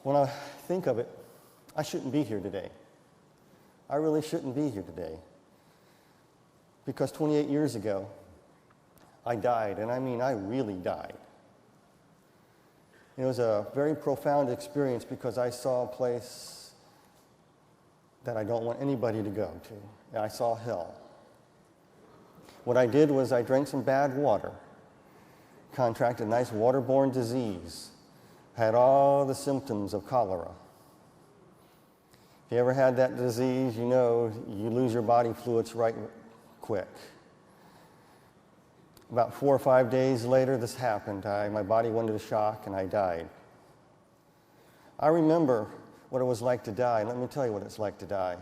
When I think of it, I shouldn't be here today. I really shouldn't be here today. Because 28 years ago, I died, and I mean I really died. It was a very profound experience because I saw a place that I don't want anybody to go to. I saw hell. What I did was I drank some bad water, contracted a nice waterborne disease, had all the symptoms of cholera. If you ever had that disease, you know you lose your body fluids right quick. About 4 or 5 days later, this happened. My body went into shock, and I died. I remember what it was like to die. Let me tell you what it's like to die.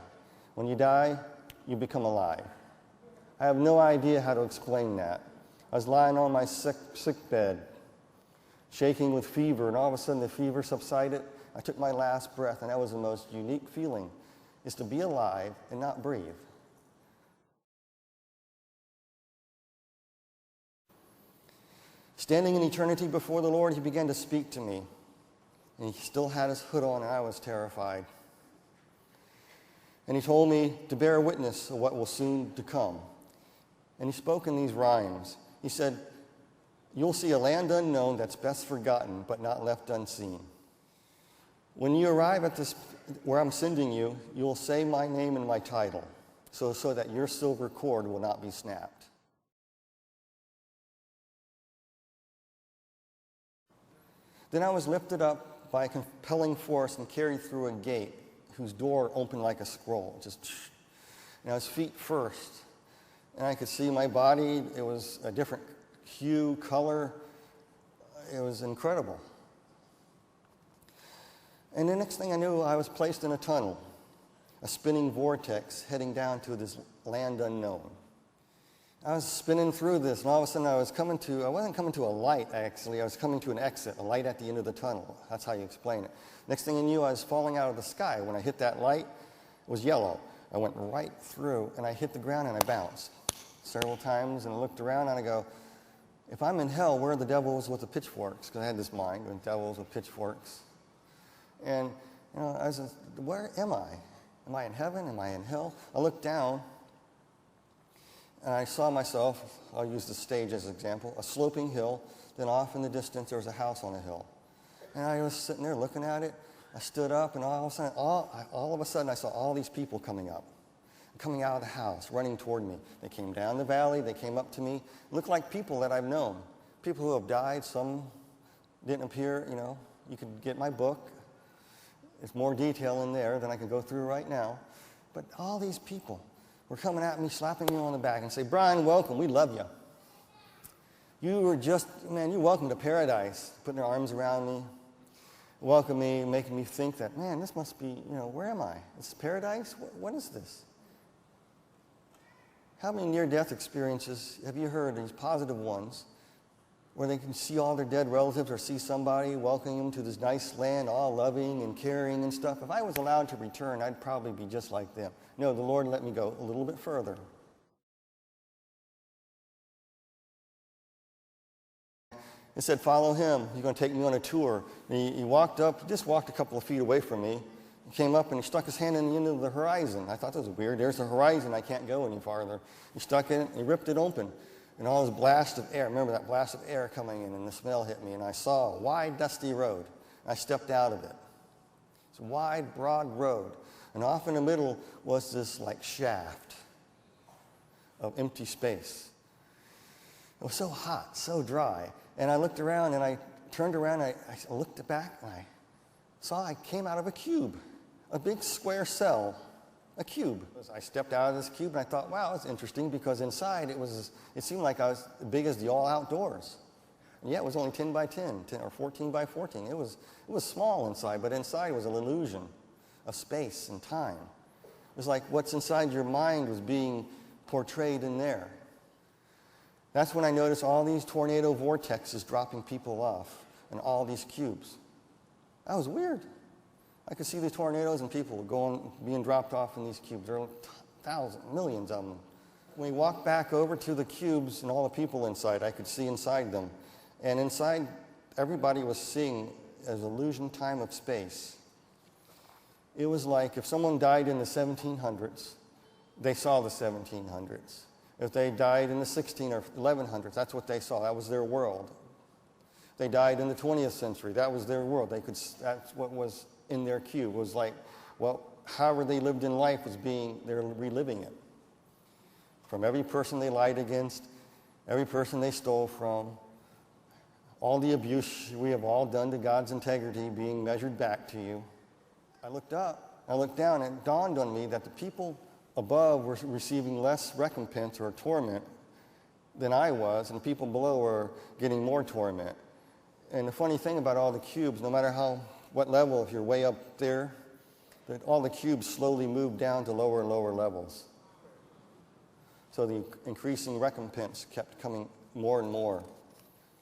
When you die, you become alive. I have no idea how to explain that. I was lying on my sick bed, shaking with fever, and all of a sudden the fever subsided. I took my last breath, and that was the most unique feeling, is to be alive and not breathe. Standing in eternity before the Lord, he began to speak to me. And he still had his hood on, and I was terrified. And he told me to bear witness of what will soon to come. And he spoke in these rhymes. He said, "You'll see a land unknown that's best forgotten, but not left unseen. When you arrive at this, where I'm sending you, you'll say my name and my title, so that your silver cord will not be snapped." Then I was lifted up by a compelling force and carried through a gate whose door opened like a scroll, and I was feet first. And I could see my body. It was a different hue, color. It was incredible. And the next thing I knew, I was placed in a tunnel, a spinning vortex heading down to this land unknown. I was spinning through this, and all of a sudden I wasn't coming to a light, actually. I was coming to an exit, a light at the end of the tunnel. That's how you explain it. Next thing I knew, I was falling out of the sky. When I hit that light, it was yellow. I went right through, and I hit the ground, and I bounced several times, and I looked around, and I go, if I'm in hell, where are the devils with the pitchforks? Because I had this mind, with devils with pitchforks. And, I was just, where am I? Am I in heaven? Am I in hell? I looked down, and I saw myself, I'll use the stage as an example, a sloping hill, then off in the distance there was a house on a hill. And I was sitting there looking at it. I stood up, and all of a sudden I saw all these people coming up, coming out of the house, running toward me. They came down the valley, they came up to me. It looked like people that I've known, people who have died. Some didn't appear, You could get my book. There's more detail in there than I can go through right now. But all these people were coming at me, slapping me on the back and say, "Brian, welcome, we love you. You were you're welcome to paradise," putting their arms around me, welcoming me, making me think that, man, this must be, where am I? It's paradise? What is this? How many near-death experiences have you heard, these positive ones, where they can see all their dead relatives or see somebody welcoming them to this nice land, all loving and caring and stuff? If I was allowed to return, I'd probably be just like them. No, the Lord let me go a little bit further. It said, "Follow him. He's going to take me on a tour." And he walked up, he just walked a couple of feet away from me. He came up and he stuck his hand in the end of the horizon. I thought that was weird. There's the horizon. I can't go any farther. He stuck it, he ripped it open. And all this blast of air, remember that blast of air coming in, and the smell hit me, and I saw a wide, dusty road. I stepped out of it. It's a wide, broad road. And off in the middle was this shaft of empty space. It was so hot, so dry. And I looked around, and I turned around, and I looked back, and I saw I came out of a cube, a big square cell. A cube. I stepped out of this cube and I thought, wow, that's interesting, because inside it seemed like I was as big as the all outdoors. And yeah, it was only 10 by 10 or 14 by 14. It was small inside, but inside was an illusion of space and time. It was like what's inside your mind was being portrayed in there. That's when I noticed all these tornado vortexes dropping people off and all these cubes. That was weird. I could see the tornadoes and people being dropped off in these cubes. There were thousands, millions of them. When we walked back over to the cubes and all the people inside, I could see inside them. And inside, everybody was seeing as illusion time of space. It was like if someone died in the 1700s, they saw the 1700s. If they died in the 16 or 1100s, that's what they saw. That was their world. They died in the 20th century. That was their world. That's what was in their cube. It was like, well, however they lived in life they're reliving it. From every person they lied against, every person they stole from, all the abuse we have all done to God's integrity being measured back to you. I looked up, I looked down, and it dawned on me that the people above were receiving less recompense or torment than I was, and people below were getting more torment. And the funny thing about all the cubes, no matter what level, if you're way up there, that all the cubes slowly moved down to lower and lower levels. So the increasing recompense kept coming more and more.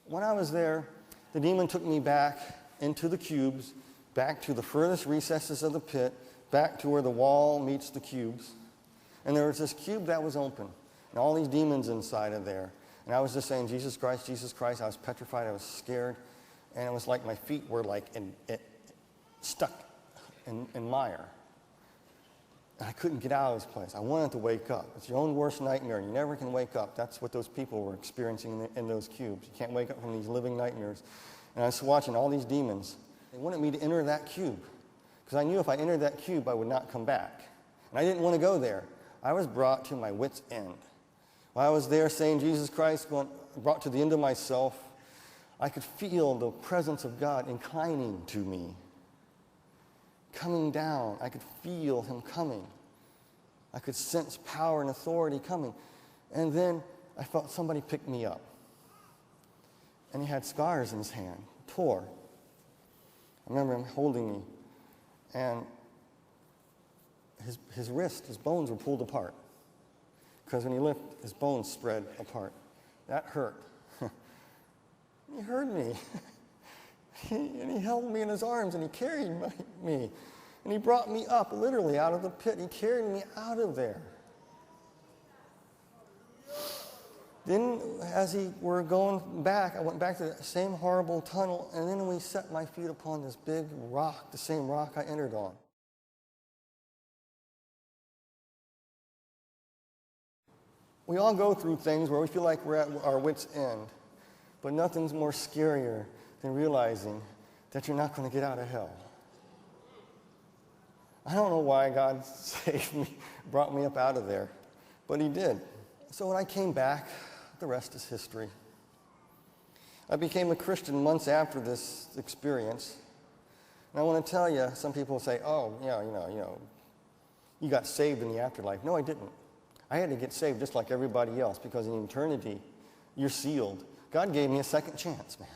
When I was there, the demon took me back into the cubes, back to the furthest recesses of the pit, back to where the wall meets the cubes. And there was this cube that was open, and all these demons inside of there. And I was just saying, Jesus Christ, Jesus Christ. I was petrified, I was scared. And it was like my feet were like stuck in mire. And I couldn't get out of this place. I wanted to wake up. It's your own worst nightmare. You never can wake up. That's what those people were experiencing in those cubes. You can't wake up from these living nightmares. And I was watching all these demons. They wanted me to enter that cube, because I knew if I entered that cube, I would not come back. And I didn't want to go there. I was brought to my wit's end. While I was there saying, Jesus Christ, brought to the end of myself, I could feel the presence of God inclining to me, coming down. I could feel him coming. I could sense power and authority coming. And then I felt somebody pick me up. And he had scars in his hand, tore. I remember him holding me. And his wrist, his bones were pulled apart. Because when he lifted, his bones spread apart. That hurt. He heard me. And he held me in his arms, and he carried me. And he brought me up, literally, out of the pit. He carried me out of there. Then, as we're going back, I went back to that same horrible tunnel, and then we set my feet upon this big rock, the same rock I entered on. We all go through things where we feel like we're at our wit's end, but nothing's more scarier than realizing that you're not going to get out of hell. I don't know why God saved me, brought me up out of there, but he did. So when I came back, the rest is history. I became a Christian months after this experience. And I want to tell you, some people say, oh, you got saved in the afterlife. No, I didn't. I had to get saved just like everybody else, because in eternity, you're sealed. God gave me a second chance, man.